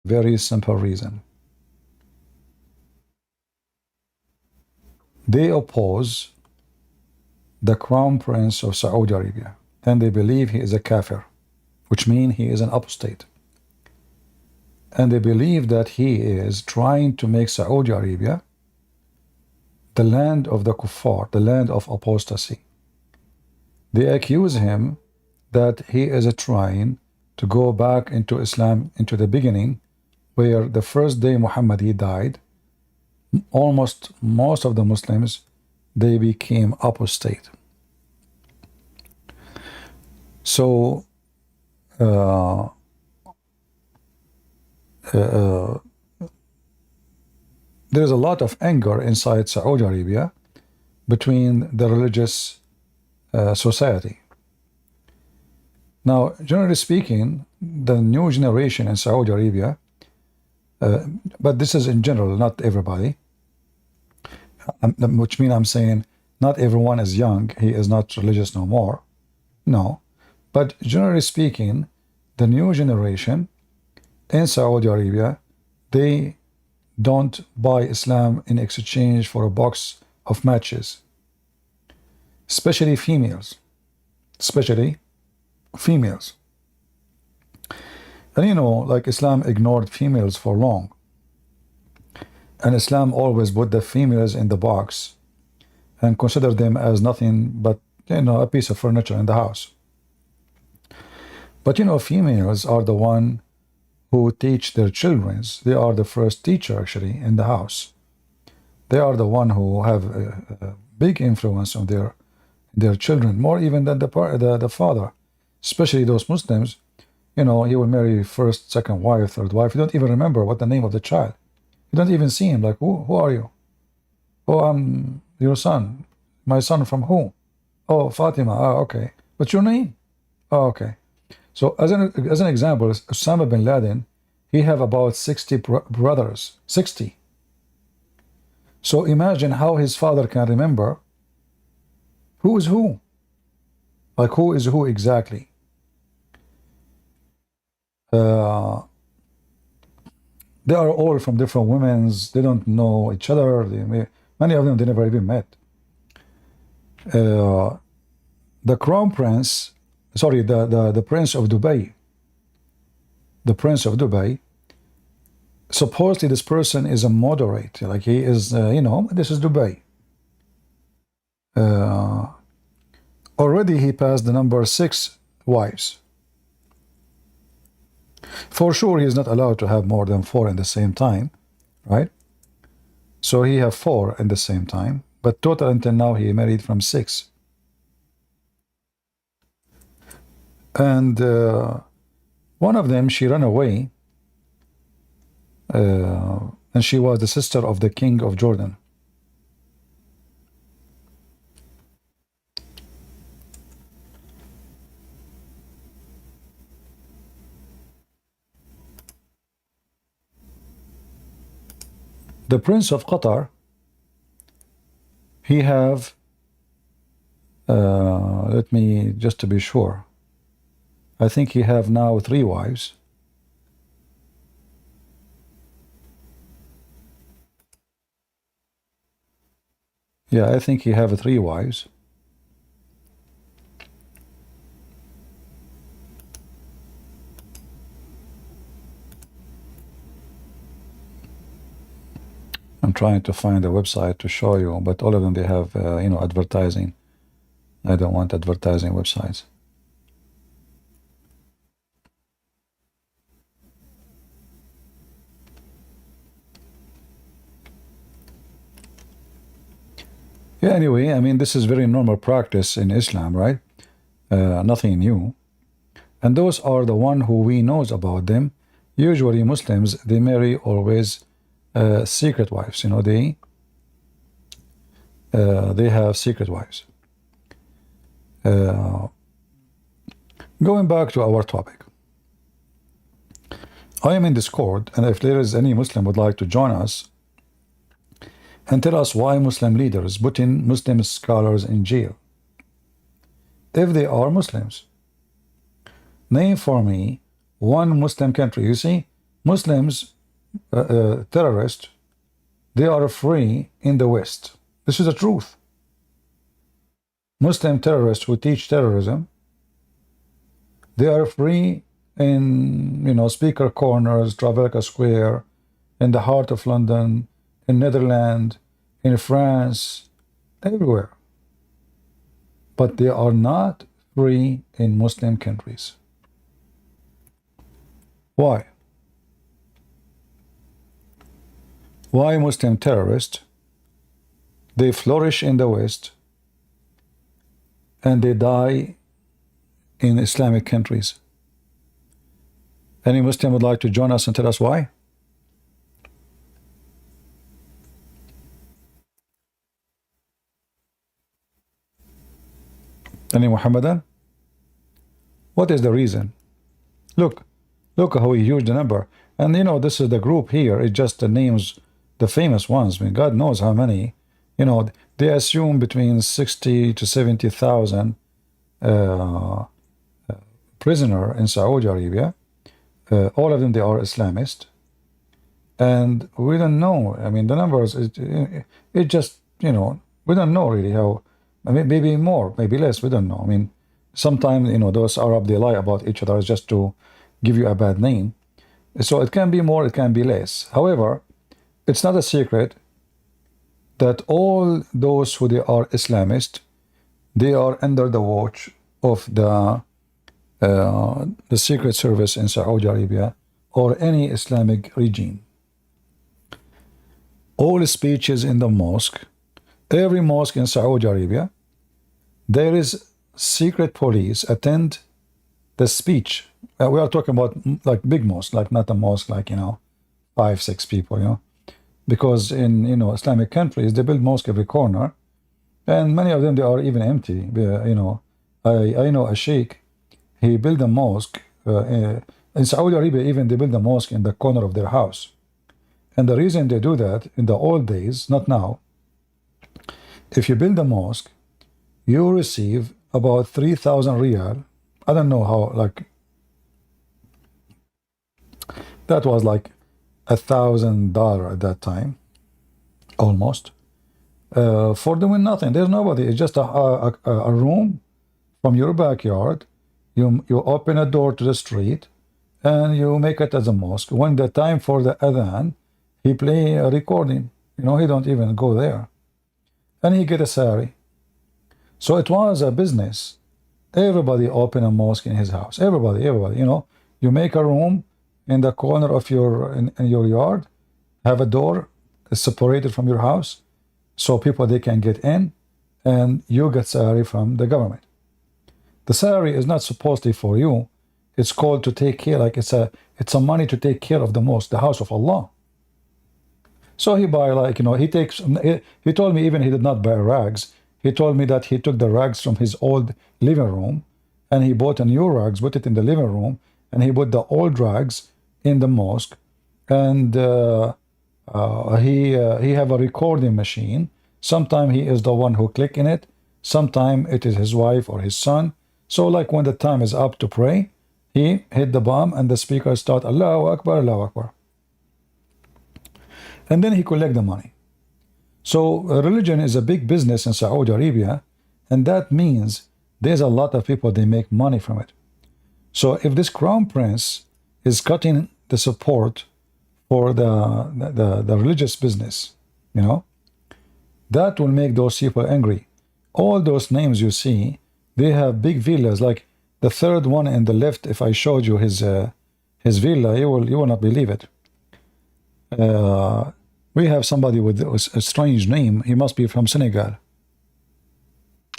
very simple reason. They oppose the crown prince of Saudi Arabia, and they believe he is a kafir, which means he is an apostate. And they believe that he is trying to make Saudi Arabia the land of the kuffar, the land of apostasy. They accuse him that he is trying to go back into Islam, into the beginning, where the first day Muhammad he died, almost most of the Muslims, they became apostate. So there is a lot of anger inside Saudi Arabia between the religious society. Now, generally speaking, the new generation in Saudi Arabia, but this is in general, not everybody, which means I'm saying not everyone is young, he is not religious no more. No. But generally speaking, the new generation in Saudi Arabia, they don't buy Islam in exchange for a box of matches. Especially females. Especially females. And you know, like Islam ignored females for long. And Islam always put the females in the box and considered them as nothing but, you know, a piece of furniture in the house. But you know, females are the one who teach their children. They are the first teacher actually in the house. They are the one who have a big influence on their children, more even than the father. Especially those Muslims, you know, he will marry first, second wife, third wife. You don't even remember what the name of the child. You don't even see him. Like, who are you? Oh, I'm your son. My son from who? Oh, Fatima. Ah, okay. What's your name? Oh, okay. So as an example, Osama bin Laden, he have about 60 brothers. 60. So imagine how his father can remember who is who. Like who is who exactly. They are all from different women's. They don't know each other. Many of them they never even met. The crown prince, sorry, the prince of Dubai. The prince of Dubai. Supposedly this person is a moderate. Like he is, you know, this is Dubai. Already he passed the number 6 wives. For sure, he is not allowed to have more than 4 in the same time, right? So he have 4 in the same time, but total until now he married from 6. And one of them, she ran away, and she was the sister of the king of Jordan. The Prince of Qatar, he have, let me, just to be sure, I think he have now 3 wives. Yeah, I think he have 3 wives. I'm trying to find a website to show you, but all of them, they have, you know, advertising. I don't want advertising websites. Yeah, anyway, I mean, this is very normal practice in Islam, right? Nothing new. And those are the one who we knows about them. Usually Muslims, they marry always secret wives. You know, they have secret wives. Going back to our topic, I am in Discord, and if there is any Muslim would like to join us and tell us why Muslim leaders putting Muslim scholars in jail if they are Muslims. Name for me one Muslim country. You see, Muslims, terrorists, they are free in the West. This is the truth. Muslim terrorists who teach terrorism, they are free in, speaker corners, Trafalgar Square, in the heart of London, in Netherlands, in France, everywhere. But they are not free in Muslim countries. Why? Why Muslim terrorists, they flourish in the West and they die in Islamic countries? Any Muslim would like to join us and tell us why? Any Muhammadan? What is the reason? Look how huge the number. And this is the group here. It just names the famous ones. I mean, God knows how many. They assume between 60 to 70,000 prisoner in Saudi Arabia. All of them, they are Islamist. And we don't know. I mean, the numbers, it just, we don't know really how. I mean, maybe more, maybe less, we don't know. I mean, sometimes, those Arab, they lie about each other just to give you a bad name. So it can be more, it can be less. However, it's not a secret that all those who they are Islamist, they are under the watch of the Secret Service in Saudi Arabia or any Islamic regime. All speeches in the mosque, every mosque in Saudi Arabia, there is secret police attend the speech. We are talking about like big mosque, like not a mosque like 5, 6 people, because in Islamic countries they build mosque every corner, and many of them they are even empty. I know a sheikh, he built a mosque in Saudi Arabia. Even they build a mosque in the corner of their house, and the reason they do that in the old days, not now. If you build a mosque, you receive about 3,000 riyal. I don't know how, like, that was like $1,000 at that time, almost, for doing nothing. There's nobody. It's just a room from your backyard. You open a door to the street, and you make it as a mosque. When the time for the adhan, he play a recording. He don't even go there, and he get a salary. So it was a business. Everybody open a mosque in his house. Everybody. You make a room in the corner of in your yard, have a door separated from your house, so people they can get in, and you get salary from the government. The salary is not supposedly for you. It's called to take care, like it's a money to take care of the mosque, the house of Allah. So he buy he told me even he did not buy rags. He told me that he took the rags from his old living room and he bought a new rags, put it in the living room, and he put the old rags in the mosque. And he have a recording machine. Sometimes he is the one who click in it. Sometimes it is his wife or his son. So like when the time is up to pray, he hit the bomb and the speaker start Allahu Akbar, Allahu Akbar. And then he collect the money. So religion is a big business in Saudi Arabia, and that means there's a lot of people, they make money from it. So if this crown prince is cutting the support for the religious business, that will make those people angry. All those names you see, they have big villas. Like the third one in the left, if I showed you his villa, you will not believe it. We have somebody with a strange name. He must be from Senegal.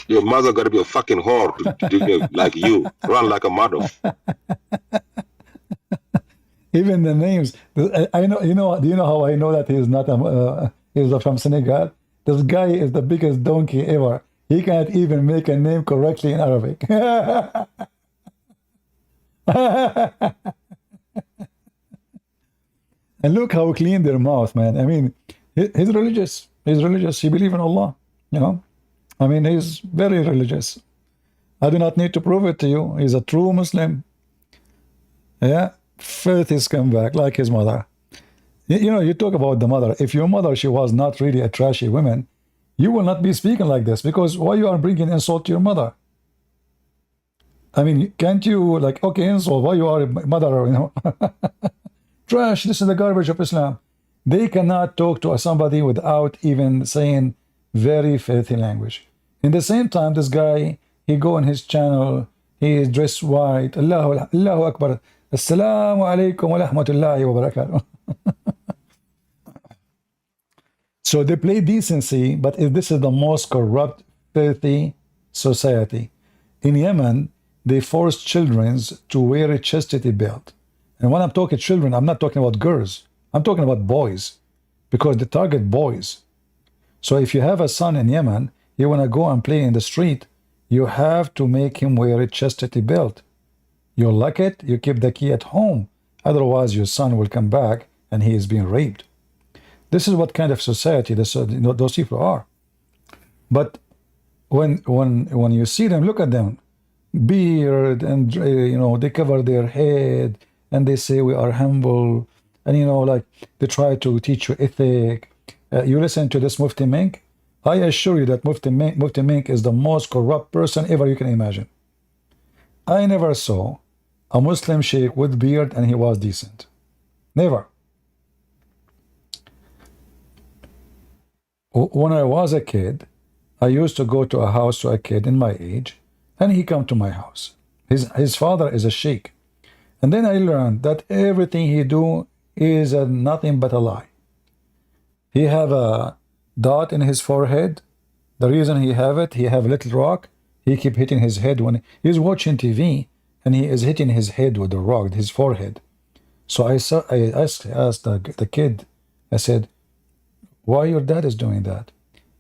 Your mother got to be a fucking whore to do like you. Run like a mother. Even the names. I know. Do you know how I know that he's not he's from Senegal? This guy is the biggest donkey ever. He can't even make a name correctly in Arabic. And look how clean their mouth, man. I mean, he's religious. He's religious. He believes in Allah. I mean, he's very religious. I do not need to prove it to you. He's a true Muslim. Yeah. filthy scumbag like his mother. You know, you talk about the mother. If your mother, she was not really a trashy woman, you will not be speaking like this, because why you are bringing insult to your mother? I mean, can't you, like, okay, insult, why you are a mother, you know? Trash, this is the garbage of Islam. They cannot talk to somebody without even saying very filthy language. In the same time, this guy, he go on his channel, he is dressed white, Allahu Akbar, Assalamu alaikum wa rahmatullahi wa barakatuh. So they play decency, but this is the most corrupt, filthy society. In Yemen, they force children to wear a chastity belt. And when I'm talking children, I'm not talking about girls. I'm talking about boys, because they target boys. So if you have a son in Yemen, you want to go and play in the street, you have to make him wear a chastity belt. You lock it, you keep the key at home. Otherwise, your son will come back and he is being raped. This is what kind of society those people are. But when you see them, look at them, beard, and you know, they cover their head and they say we are humble, and you know, like they try to teach you ethic. You listen to this Mufti Mink, I assure you that Mufti Mink is the most corrupt person ever you can imagine. I never saw a Muslim sheikh with beard and he was decent. Never. When I was a kid, I used to go to a house to a kid in my age, and he come to my house. His father is a sheikh. And then I learned that everything he do is nothing but a lie. He have a dot in his forehead. The reason he have it, he have a little rock. He keep hitting his head when he's watching TV, and he is hitting his head with the rock, his forehead. So I asked the kid, I said, why your dad is doing that?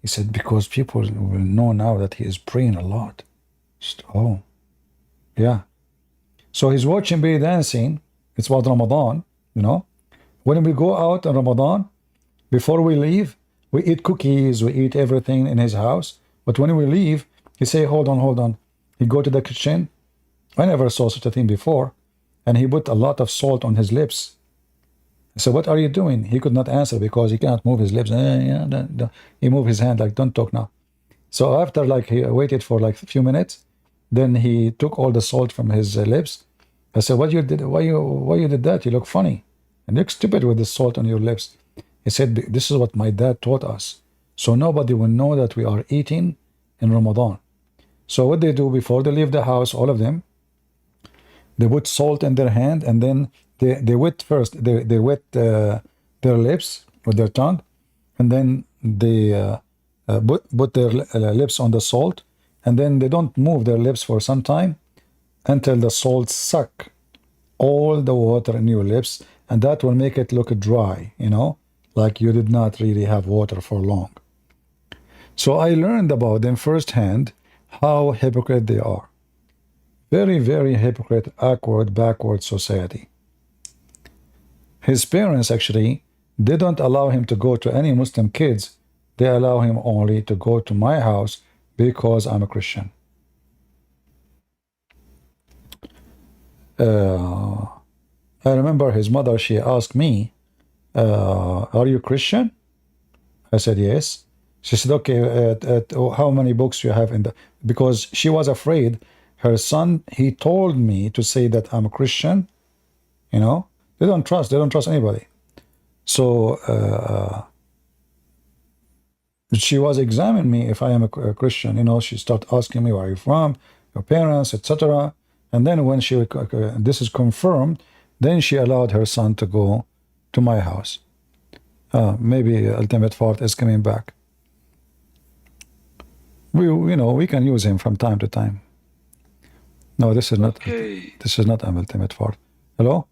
He said, because people will know now that he is praying a lot. Said, oh, yeah. So he's watching belly dancing. It's about Ramadan, you know. When we go out in Ramadan, before we leave, we eat cookies, we eat everything in his house. But when we leave, he say, hold on. He go to the kitchen. I never saw such a thing before. And he put a lot of salt on his lips. I said, what are you doing? He could not answer because he cannot move his lips. He moved his hand like, don't talk now. So after like he waited for like a few minutes, then he took all the salt from his lips. I said, what you did? Why you did that? You look funny and you look stupid with the salt on your lips. He said, this is what my dad taught us. So nobody will know that we are eating in Ramadan. So what they do before they leave the house, all of them, they put salt in their hand, and then they wet first. They wet their lips with their tongue, and then they put their lips on the salt, and then they don't move their lips for some time until the salt suck all the water in your lips, and that will make it look dry, you know, like you did not really have water for long. So I learned about them firsthand how hypocrite they are. Very, very hypocrite, awkward, backward society. His parents actually, they don't allow him to go to any Muslim kids. They allow him only to go to my house because I'm a Christian. I remember his mother, she asked me, are you Christian? I said, yes. She said, okay, how many books you have in the... Because she was afraid her son, he told me to say that I'm a Christian. You know, they don't trust anybody. So she was examining me if I am a Christian. You know, she started asking me, where are you from, your parents, etc. And then when this is confirmed, then she allowed her son to go to my house. Maybe Ultimate Fort is coming back. We can use him from time to time. No, this is not. Okay. This is not Ultimate Fort. Hello?